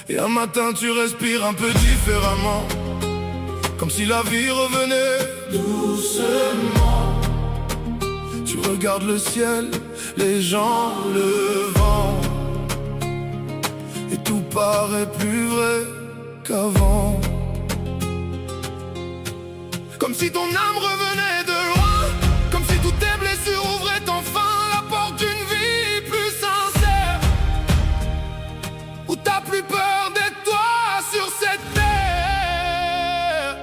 Et un matin tu respires un peu différemment, comme si la vie revenait doucement. Tu regardes le ciel, les gens, le vent, et tout paraît plus vrai qu'avant. Comme si ton âme revenait de loin, comme si toutes tes blessures ouvraient enfin la porte d'une vie plus sincère, où t'as plus peur d'être toi sur cette terre.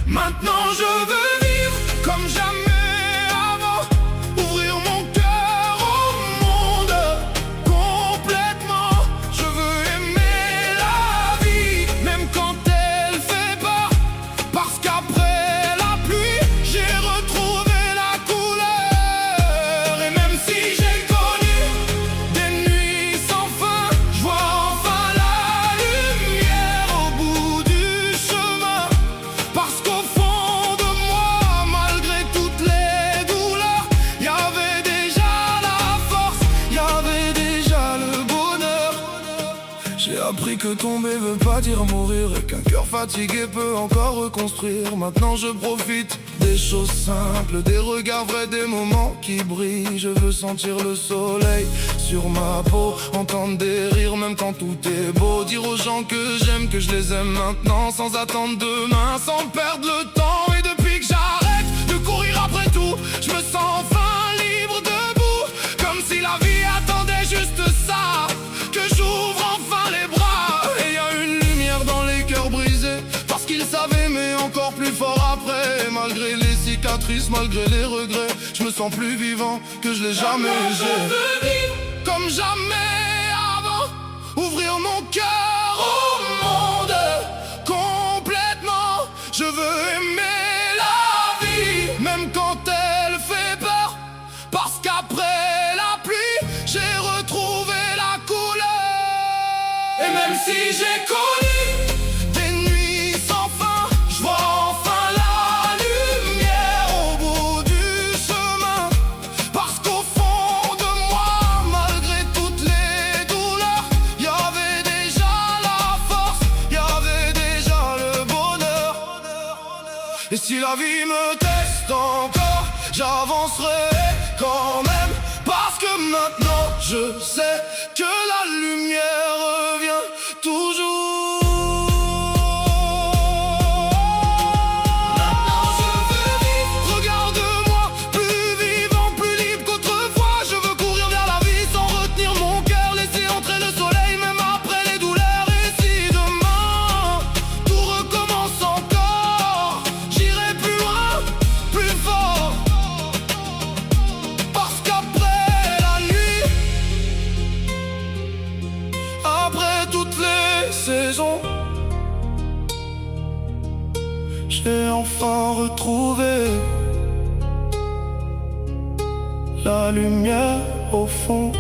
Maintenant je veux vivre comme jamais avant, ouvrir mon cœur au monde complètement. Je veux aimer la vie, même quand elle fait peur, parce qu'après la pluie, j'ai retrouvé la couleur. Et même si j'ai connu des nuits sans fin, je vois enfin la lumière au bout du chemin. Parce qu'au fond de moi, malgré toutes les douleurs, y avait déjà la force, y avait déjà le bonheur. J'ai appris que tomber veut pas dire mourir, et qu'un cœur fatigué peut encore reconstruire. Maintenant je profite des choses simples, des regards vrais, des moments qui brillent. Je veux sentir le soleil sur ma peau, entendre des rires même quand tout est beau. Dire aux gens que j'aime, que je les aime maintenant, sans attendre demain, sans perdre le temps. Et depuis que j'arrête de courir après tout, je me sens enfin libre debout, comme si la vie attendait juste ça, que j'ouvre enfin les bras. Et y a une lumière dans les cœurs brisés, parce qu'ils savaient mais encore plus fort après. Malgré les cicatrices, malgré les regrets, je me sens plus vivant que je l'ai jamais été. Je veux vivre comme jamais avant, ouvrir mon cœur au monde complètement. Je veux aimer la vie, même quand elle fait peur, parce qu'après la pluie, j'ai retrouvé la couleur. Et même si j'ai connu des nuits sans fin, je vois enfin la lumière au bout du chemin. Parce qu'au fond de moi, malgré toutes les douleurs, y avait déjà la force, y avait déjà le bonheur. Et si la vie me teste encore, j'avancerai quand même, parce que maintenant je sais que la lumière revient toujours. Maintenant je veux vivre, regarde-moi, plus vivant, plus libre qu'autrefois. Je veux courir vers la vie sans retenir mon cœur, laisser entrer le soleil même après les douleurs. Et si demain tout recommence encore, j'irai plus loin, plus fort, parce qu'après la nuit, après toutes les saisons, j'ai enfin retrouvé la lumière au fond.